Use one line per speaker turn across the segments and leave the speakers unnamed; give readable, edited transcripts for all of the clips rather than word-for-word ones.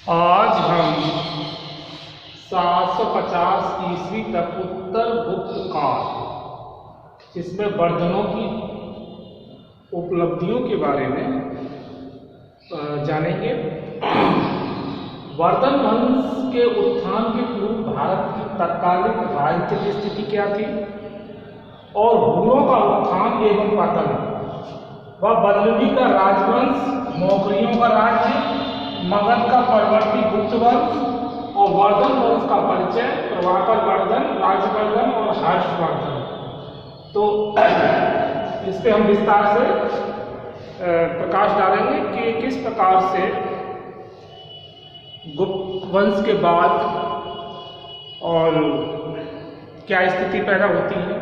आज हम 750 ईस्वी तक उत्तर गुप्त काल, जिसमें वर्धनों की उपलब्धियों के बारे में जानेंगे। वर्धन वंश के उत्थान के पूर्व भारत की तत्कालीन राजनीतिक स्थिति क्या थी और हुणों का उत्थान एवं पतन, वह बल्लवी का राजवंश, मौर्यों का राज्य, मगध का परवर्ती गुप्त वंश और वर्धन वंश का परिचय, प्रभाकर वर्धन, राजवर्धन और हर्षवर्धन। तो इस पे हम विस्तार से प्रकाश डालेंगे कि किस प्रकार से गुप्त वंश के बाद और क्या स्थिति पैदा होती है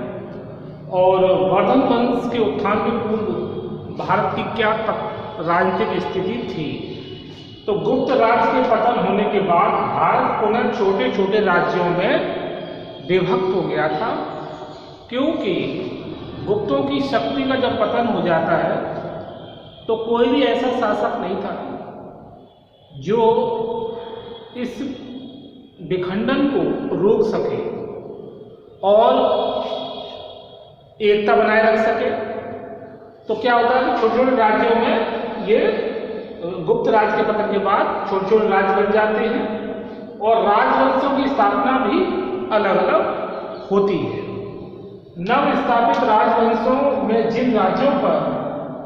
और वर्धन वंश के उत्थान के पूर्व भारत की क्या राजनीतिक स्थिति थी। तो गुप्त राज्य के पतन होने के बाद भारत पुनः छोटे छोटे राज्यों में विभक्त हो गया था, क्योंकि गुप्तों की शक्ति का जब पतन हो जाता है तो कोई भी ऐसा शासक नहीं था जो इस विखंडन को रोक सके और एकता बनाए रख सके। तो क्या होता है, छोटे छोटे राज्यों में ये गुप्त राज के पतन के बाद छोटे छोटे राज्य बन जाते हैं और राजवंशों की स्थापना भी अलग अलग होती है। नव स्थापित राजवंशों में जिन राज्यों पर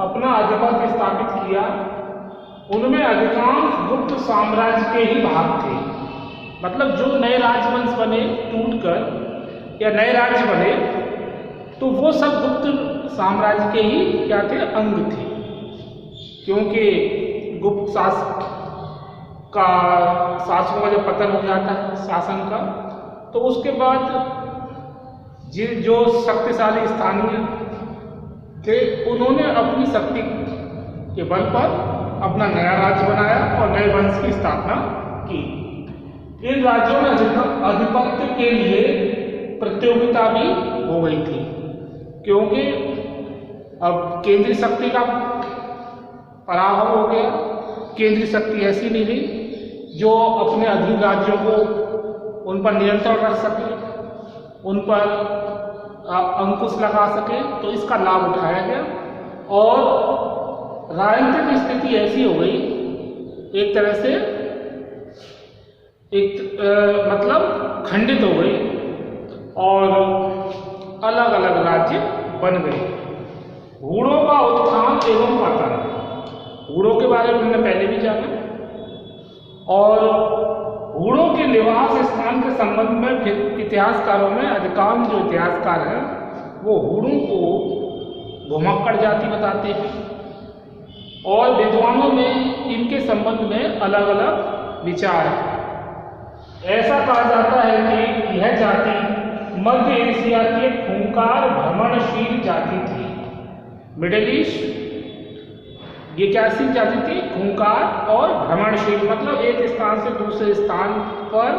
अपना आधिपत्य स्थापित किया, उनमें अधिकांश गुप्त साम्राज्य के ही भाग थे। मतलब जो नए राजवंश बने टूटकर या नए राज्य बने, तो वो सब गुप्त साम्राज्य के ही क्या थे, अंग थे। क्योंकि गुप्त शासकों का जब पतन हो जाता है शासन का, तो उसके बाद जो शक्तिशाली स्थानीय थे, उन्होंने अपनी शक्ति के बल पर अपना नया राज्य बनाया और नए वंश की स्थापना की। इन राज्यों में आधिपत्य के लिए प्रतियोगिता भी हो गई थी, क्योंकि अब केंद्रीय शक्ति का पराभव हो गया। केंद्रीय शक्ति ऐसी नहीं रही जो अपने अधीन राज्यों को उन पर नियंत्रण रख सके, उन पर अंकुश लगा सके। तो इसका लाभ उठाया गया और राजनीतिक स्थिति ऐसी हो गई, एक तरह से मतलब खंडित हो गई और अलग अलग राज्य बन गए। हुणों का उत्थान एवं पतन, हुणों के बारे में हमने पहले भी जाना और हुणों के निवास स्थान के संबंध में फिर इतिहासकारों में अधिकांश जो इतिहासकार हैं वो हुणों को घुमक्कड़ जाति बताते हैं और विद्वानों में इनके संबंध में अलग अलग विचार हैं। ऐसा कहा जाता है कि यह जाति मध्य एशिया की एक खूंखार भ्रमणशील जाति थी। मिडिल ईस्ट ये क्या सी जाति थी, खूंखार और भ्रमणशील, मतलब एक स्थान से दूसरे स्थान पर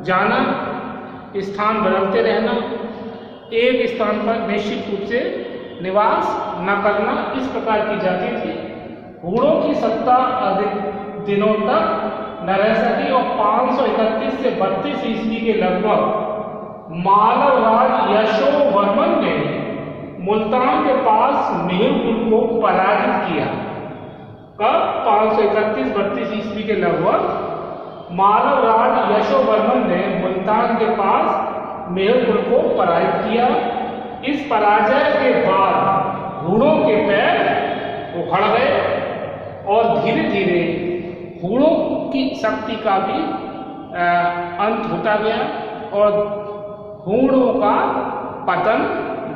जाना, स्थान बदलते रहना, एक स्थान पर निश्चित रूप से निवास न करना, इस प्रकार की जाति थी। हुणों की सत्ता अधिक दिनों तक न रह सकी और 531 से 32 ईस्वी के लगभग मालव राज यशोवर्मन ने मुल्तान के पास मेहरपुर को पराजित किया। कब? 531-32 ईस्वी के लगभग मालव राज यशोवर्मन ने मुल्तान के पास मेहरपुर को पराजित किया। इस पराजय के बाद हुणों के पैर उखड़ गए और धीरे धीरे हुणों की शक्ति का भी अंत होता गया और हुणों का पतन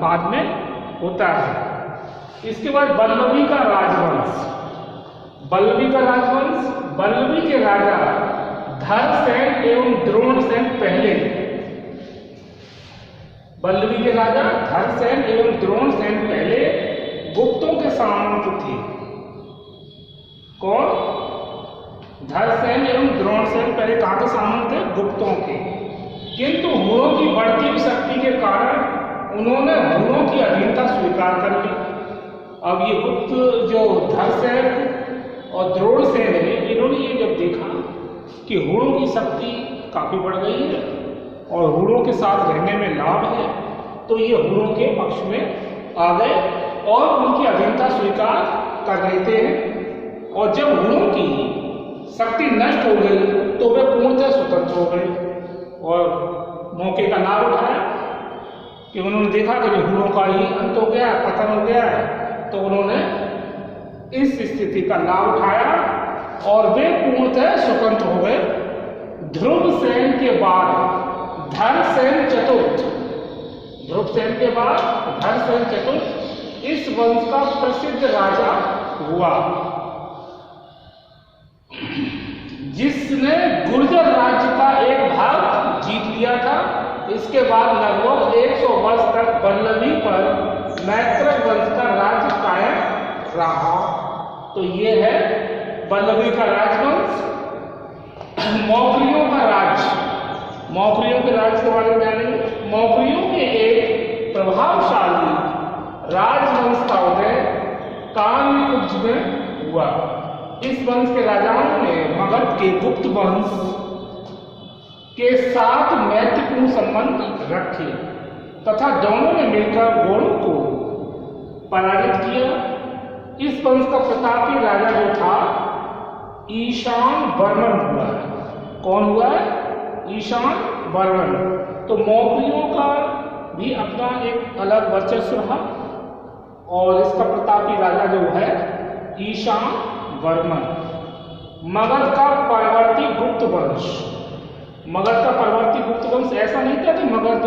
बाद में होता है। इसके बाद बल्लवी का राजवंश, बल्लवी के राजा धरसेन एवं द्रोणसेन पहले, बल्लवी के राजा धरसेन एवं द्रोणसेन पहले गुप्तों के सामंत थे। कौन? धरसेन एवं द्रोणसेन पहले कहाँ के सामंत थे? गुप्तों के। किंतु हुणों की बढ़ती हुई शक्ति के कारण उन्होंने हुणों की अधीनता स्वीकार कर ली। अब ये गुप्त जो धरसेन और द्रोणसेन ने, इन्होंने ये जब देखा कि हुणों की शक्ति काफी बढ़ गई है और हुणों के साथ रहने में लाभ है, तो ये हुणों के पक्ष में आ गए और उनकी अधीनता स्वीकार कर लेते हैं। और जब हुणों की शक्ति नष्ट हो गई तो वे पूर्णतः स्वतंत्र हो गए और मौके का लाभ उठाया कि उन्होंने देखा कि हुणों का ही अंत हो गया, पतन हो गया है, तो उन्होंने इस स्थिति का लाभ उठाया और वे पूर्णतः स्वतंत्र हो गए। ध्रुवसेन के बाद धरसेन चतुर्थ, ध्रुवसेन के बाद धरसेन चतुर्थ इस वंश का प्रसिद्ध राजा हुआ, जिसने गुर्जर राज्य का एक भाग जीत लिया था। इसके बाद लगभग 100 वर्ष तक वल्लभी पर मैत्रक वंश का राज्य कायम रहा। तो ये है वल्लभी का राजवंश। मौर्यों का राज्य, मौर्यों के राज्य के बारे में जानेंगे। मौर्यों के एक प्रभावशाली राजवंश का उदय कालकुब्ज में हुआ। इस वंश के राजाओं ने मगध के गुप्त वंश के साथ मैत्रीपूर्ण संबंध रखे तथा दोनों ने मिलकर गौड़ों को पराजित किया। इस वंश का प्रतापी राजा जो था ईशान वर्मन हुआ है। कौन हुआ है? ईशान वर्मन। तो मौर्यों का भी अपना एक अलग वर्चस्व रहा और इसका प्रतापी राजा जो है ईशान वर्मन। मगध का परवर्ती गुप्त वंश, मगध का परवर्ती गुप्त वंश ऐसा नहीं था कि मगध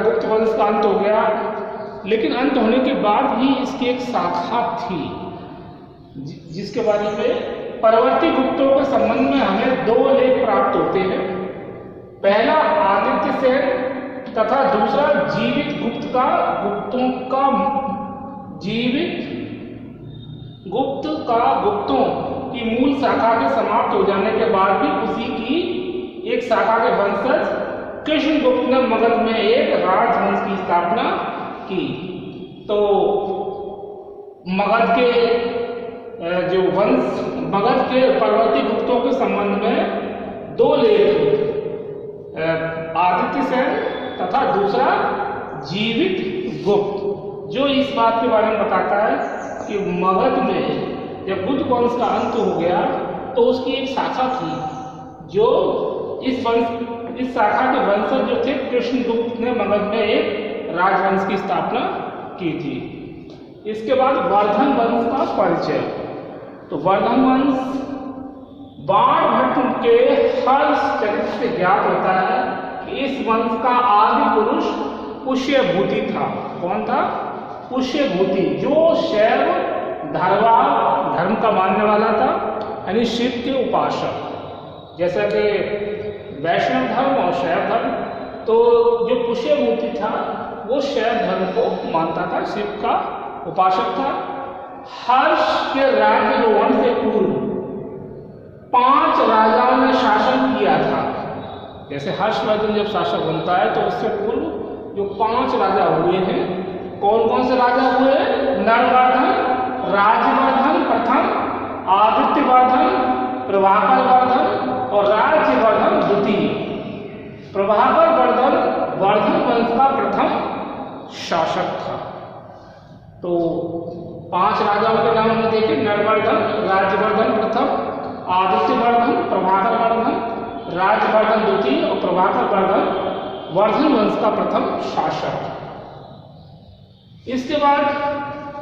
गुप्त वंश का अंत हो गया, लेकिन अंत होने के बाद भी इसकी एक शाखा थी जिसके बारे में परवर्ती गुप्तों के संबंध में हमें 2 लेख प्राप्त होते हैं। पहला आदित्य सेन तथा दूसरा जीवित गुप्त का, गुप्तों का जीवित गुप्त का गुप्तों की मूल शाखा के समाप्त हो जाने के बाद भी उसी की एक शाखा के वंशज कृष्णगुप्त ने मगध में एक राजवंश की स्थापना की। तो मगध के जो वंश, मगध के परवर्ती गुप्तों के संबंध में 2 लेख, आदित्य सेन तथा दूसरा जीवित गुप्त, जो इस बात के बारे में बताता है कि मगध में जब बुद्ध वंश का अंत हो गया तो उसकी एक शाखा थी जो इस शाखा के वंशज जो थे कृष्णगुप्त ने मगध में एक राजवंश की स्थापना की थी। इसके बाद वर्धन वंश का परिचय। तो वर्धन वंश बाणभट्ट के हर्ष चरित्र से ज्ञात होता है कि इस वंश का आदि पुरुष पुष्यभूति था। कौन था? पुष्यभूति, जो शैव धर्म का मानने वाला था, यानी शिव के उपासक। जैसा कि वैष्णव धर्म और शैव धर्म, तो जो पुष्यभूति था वो शैव धर्म को मानता था, शिव का उपासक था। हर्ष के राज्यारोहण से पूर्व 5 राजाओं ने शासन किया था। जैसे हर्षवर्धन जब शासक बनता है तो उससे पूर्व जो 5 राजा हुए हैं, कौन कौन से राजा हुए? नरवर्धन, राजवर्धन प्रथम, आदित्यवर्धन, प्रभाकरवर्धन और राज्यवर्धन द्वितीय। प्रभाकरवर्धन वर्धन वंश का प्रथम शासक था। तो 5 राजाओं के नाम हमने देखे, नरवर्धन, राज्यवर्धन प्रथम, आदित्यवर्धन, प्रभाकरवर्धन, राज्यवर्धन द्वितीय और प्रभाकरवर्धन वर्धन वंश का प्रथम शासक। इसके बाद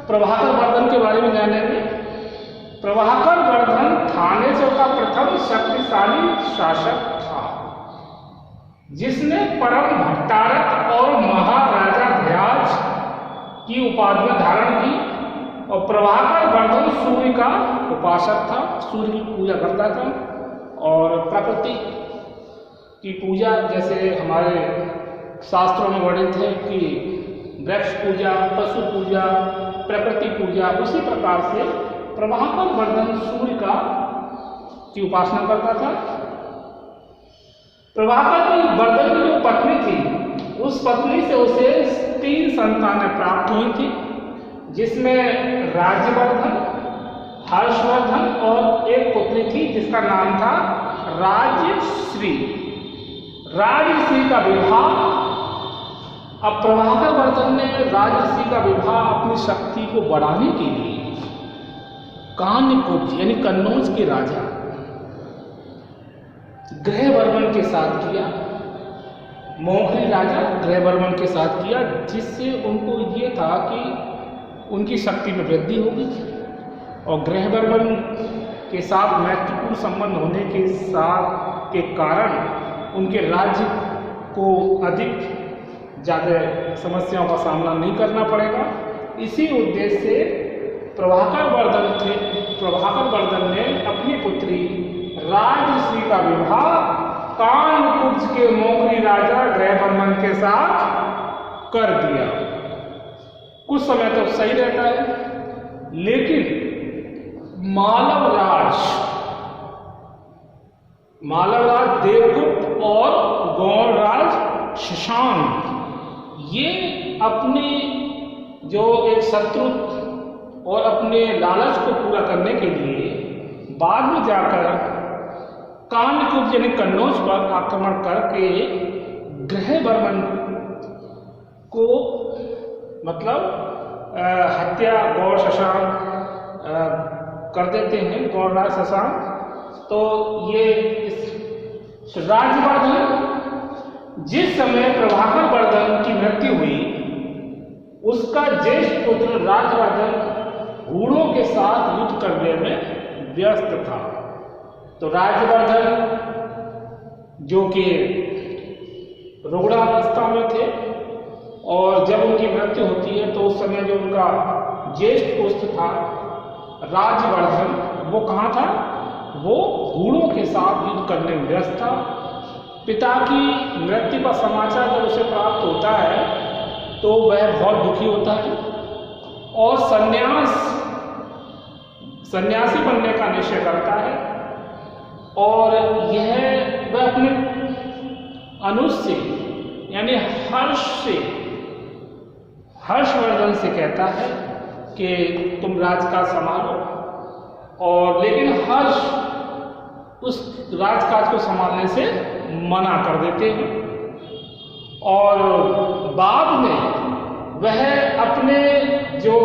प्रभाकरवर्धन के बारे में जानेंगे। प्रभाकरवर्धन थानेश्वर का प्रथम शक्तिशाली शासक था, जिसने परम भट्टारक और महाराजाधिराज की उपाधियां धारण की। और प्रभाकरवर्धन सूर्य का उपासक था, सूर्य की पूजा करता था और प्रकृति की पूजा, जैसे हमारे शास्त्रों में वर्णित है कि वृक्ष पूजा, पशु पूजा, प्रकृति पूजा, उसी प्रकार से प्रभाकरवर्धन सूर्य की उपासना करता था। प्रभाकरवर्धन की जो पत्नी थी, उस पत्नी से उसे 3 संतानें प्राप्त हुई थी, जिसमें राज्यवर्धन, हर्षवर्धन और एक पुत्री थी जिसका नाम था राजश्री। राजश्री का विवाह, अब प्रभाकर वर्धन ने राजश्री का विवाह अपनी शक्ति को बढ़ाने के लिए कान्यकुब्ज यानी कन्नौज के राजा ग्रहवर्मन के साथ किया, मोघली राजा ग्रहवर्मन के साथ किया, जिससे उनको ये था कि उनकी शक्ति में वृद्धि होगी और ग्रहवर्मन के साथ मैत्रीपूर्ण संबंध होने के कारण उनके राज्य को अधिक ज़्यादा समस्याओं का सामना नहीं करना पड़ेगा। इसी उद्देश्य से प्रभाकर वर्धन ने अपनी पुत्री राजश्री का विवाह कान्यकुब्ज के मोघली राजा ग्रहवर्मन के साथ कर दिया। कुछ समय तक तो सही रहता है, लेकिन मालवराज देवगुप्त और गौड़राज शशांक ये अपने जो एक शत्रु और अपने लालच को पूरा करने के लिए बाद में जाकर कान्यकुब्ज यानी कन्नौज पर आक्रमण करके ग्रहवर्मन को मतलब हत्या गौड़ शशांक कर देते हैं, गौड़राज शशांक। तो ये राजवर्धन जिस समय प्रभाकर वर्धन की मृत्यु हुई, उसका ज्येष्ठ पुत्र राजवर्धन हूणों के साथ युद्ध करने में व्यस्त था। तो राजवर्धन जो कि रुग्णावस्था में थे और जब उनकी मृत्यु होती है तो उस समय जो उनका ज्येष्ठ पुत्र था राजवर्धन, वो कहाँ था? वो हूणों के साथ युद्ध करने में व्यस्त था। पिता की मृत्यु का समाचार जब उसे प्राप्त होता है तो वह बहुत दुखी होता है और सन्यासी बनने का निश्चय करता है और यह वह अपने अनुज से यानी हर्षवर्धन से कहता है कि तुम राजकाज संभालो, और लेकिन हर्ष उस राजकाज को संभालने से मना कर देते हैं और बाद में वह अपने जो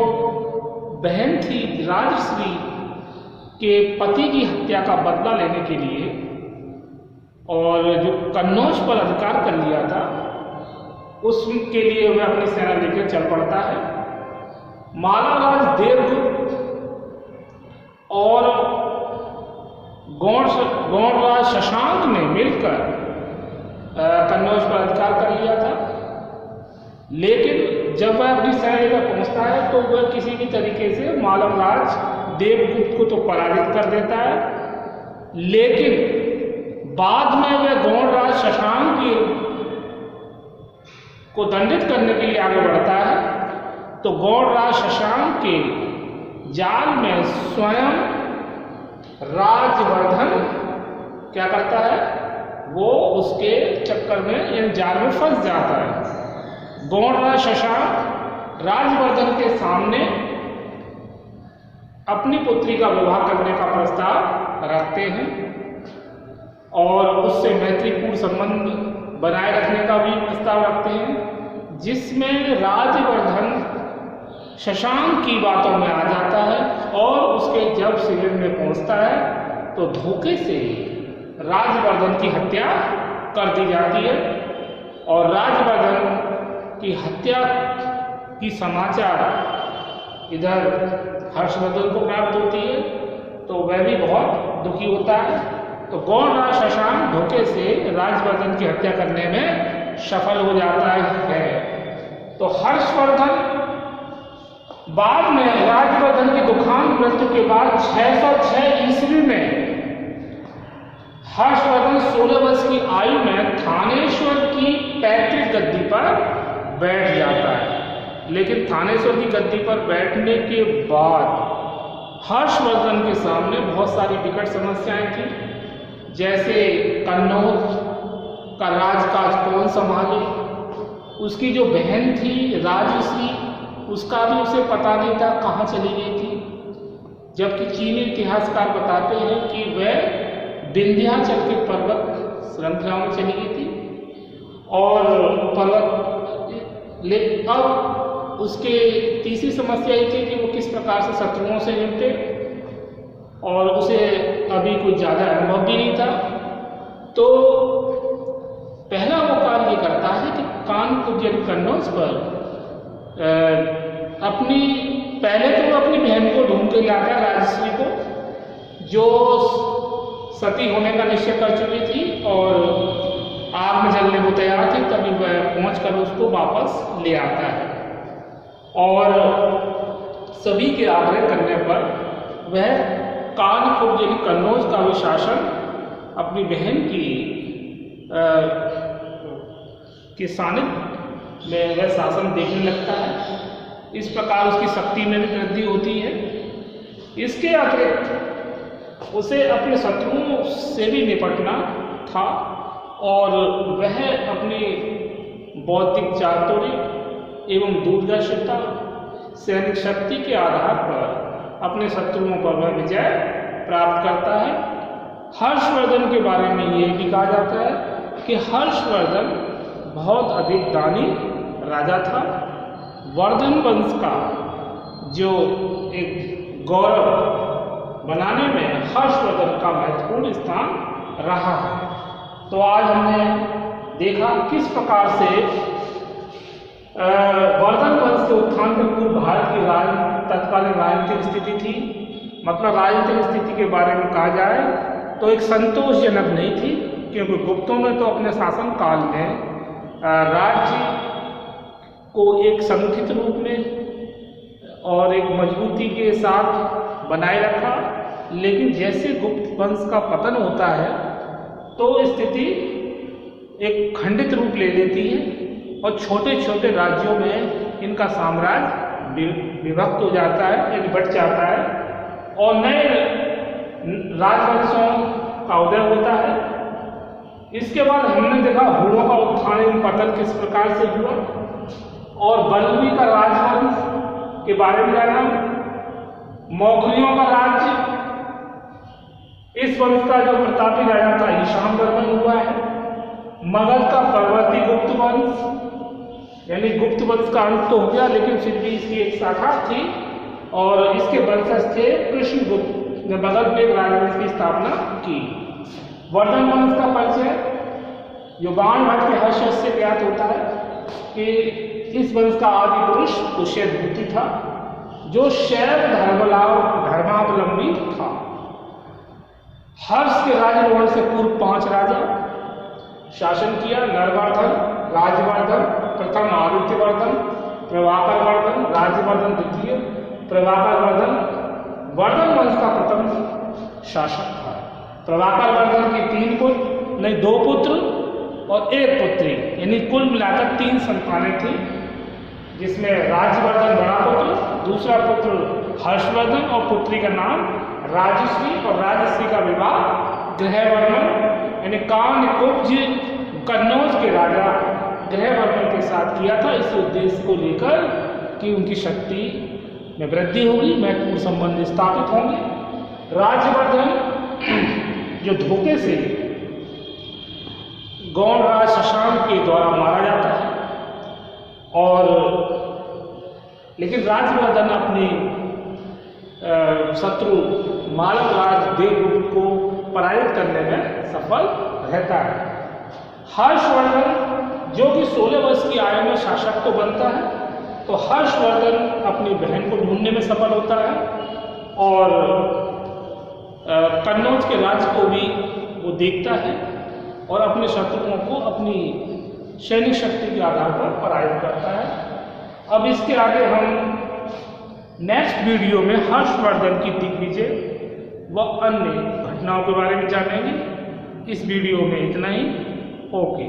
बहन थी राजश्री के पति की हत्या का बदला लेने के लिए और जो कन्नौज पर अधिकार कर लिया था उसके लिए वह अपनी सेना लेकर चल पड़ता है। मालाराज देवगुप्त और गौड़राज शशांक ने मिलकर कन्नौज पर अधिकार कर लिया था, लेकिन जब वह अपनी सेना लेकर पहुंचता है तो वह किसी भी तरीके से मालवराज देवगुप्त को तो पराजित कर देता है, लेकिन बाद में वह गौड़राज शशांक को दंडित करने के लिए आगे बढ़ता है। तो गौड़राज शशांक के जाल में स्वयं राजवर्धन क्या करता है? वो उसके चक्कर में इन जाल में फंस जाता है। गौड़राज शशांक राजवर्धन के सामने अपनी पुत्री का विवाह करने का प्रस्ताव रखते हैं और उससे मैत्रीपूर्ण संबंध बनाए रखने का भी प्रस्ताव रखते हैं, जिसमें राजवर्धन शशांक की बातों में आ जाता है और उसके जब शिविर में पहुंचता है तो धोखे से राजवर्धन की हत्या कर दी जाती है और राजवर्धन की हत्या की समाचार इधर हर्षवर्धन को प्राप्त होती है तो वह भी बहुत दुखी होता है। तो गौड़राज शशांक धोखे से राजवर्धन की हत्या करने में सफल हो जाता है। तो हर्षवर्धन बाद में राजवर्धन की दुखांत मृत्यु के बाद 606 ईस्वी में हर्षवर्धन 16 वर्ष की आयु में थानेश्वर की पैतृक गद्दी पर बैठ जाता है। लेकिन थानेश्वर की गद्दी पर बैठने के बाद हर्षवर्धन के सामने बहुत सारी विकट समस्याएं थी, जैसे कन्नौज का राजकाज कौन संभाले, उसकी जो बहन थी राजश्री उसका भी उसे पता नहीं था कहाँ चली गई थी, जबकि चीनी इतिहासकार बताते हैं कि वह विंध्याचल के पर्वत श्रृंखला में चली गई थी और अब उसके तीसरी समस्या ये थी कि वो किस प्रकार से शत्रुओं से निपटे, और उसे अभी कुछ ज़्यादा अनुभव भी नहीं था। तो पहला वो कार्य ये करता है कि कानपुर यानी कन्नौज पर पहले तो वो अपनी बहन को ढूंढ के लाता है, राजश्री को, जो सती होने का निश्चय कर चुकी थी और आग में जलने को तैयार थी। तभी वह पहुंचकर उसको वापस ले आता है और सभी के आग्रह करने पर वह कानपुर यानी कन्नौज का भी शासन अपनी बहन के सानिध्य में वह शासन देखने लगता है। इस प्रकार उसकी शक्ति में भी वृद्धि होती है। इसके अतिरिक्त उसे अपने शत्रुओं से भी निपटना था और वह अपनी बौद्धिक चातुर्य एवं दूरदर्शिता, सैनिक शक्ति के आधार पर अपने शत्रुओं पर वह विजय प्राप्त करता है। हर्षवर्धन के बारे में ये भी कहा जाता है कि हर्षवर्धन बहुत अधिक दानी राजा था। वर्धन वंश का जो एक गौरव बनाने में हर्षवर्धन का महत्वपूर्ण स्थान रहा है। तो आज हमने देखा किस प्रकार से वर्धन वंश के उत्थान के पूर्व भारत की तत्कालीन राजनीतिक स्थिति थी। मतलब राजनीतिक स्थिति के बारे में कहा जाए तो एक संतोषजनक नहीं थी, क्योंकि गुप्तों ने तो अपने शासन काल में राज्य को एक संगठित रूप में और एक मजबूती के साथ बनाए रखा। लेकिन जैसे गुप्त वंश का पतन होता है तो स्थिति एक खंडित रूप ले लेती है और छोटे छोटे राज्यों में इनका साम्राज्य विभक्त हो जाता है, यानी बट जाता है और नए राजवंशों का उदय होता है। इसके बाद हमने देखा हुणों का उत्थान एवं पतन किस प्रकार से हुआ और बल्लवी का राजवंश के बारे में जाना, मौखरियों का राज्य, इस वंश का जो प्रतापी राजा था ईशान वर्मन हुआ है। मगध का परवर्ती गुप्त वंश, यानी गुप्त वंश का अंत तो हो गया, लेकिन फिर भी इसकी एक शाखा थी और इसके वंशज थे कृष्णगुप्त ने मगध में राजवंश की स्थापना की। वर्धन वंश का परिचय युगान भट्ट के हर्षवर्धन से ज्ञात होता है कि इस वंश का आदि पुरुष पुष्यभूति था, जो शैव धर्मावलंबी था। हर्ष के राजवंश से पूर्व 5 राजा शासन किया। नरवर्धन, राजवर्धन प्रथम, आदित्यवर्धन, प्रभाकर वर्धन, राज्यवर्धन द्वितीय, प्रभाकर वर्धन वर्धन वंश का प्रथम शासक था। प्रभाकर वर्धन की 2 पुत्र और 1 पुत्री, यानी कुल मिलाकर 3 संतानें थी, जिसमें राज्यवर्धन बड़ा पुत्र, दूसरा पुत्र हर्षवर्धन और पुत्री का नाम राजश्री, और राजश्री का विवाह ग्रहवर्मन यानी कानकुब्ज कन्नौज के राजा ग्रहवर्मन के साथ किया था। इस उद्देश्य को लेकर कि उनकी शक्ति में वृद्धि होगी, महत्वपूर्ण संबंध स्थापित होंगे। राज्यवर्धन जो धोखे से गौड़राज शशांक के द्वारा मारा जाता है, और लेकिन राज्यवर्धन अपने शत्रु मालवराज देवगुप्त को पराजित करने में सफल रहता है। हर्षवर्धन जो कि 16 वर्ष की आयु में शासक तो बनता है, तो हर्षवर्धन अपनी बहन को ढूंढने में सफल होता है और कन्नौज के राज्य को भी वो देखता है और अपने शत्रुओं को अपनी सैनिक शक्ति के आधार पर पराजित करता है। अब इसके आगे हम नेक्स्ट वीडियो में हर्षवर्धन की दिग्विजय व अन्य घटनाओं के बारे में जानेंगे। इस वीडियो में इतना ही। ओके।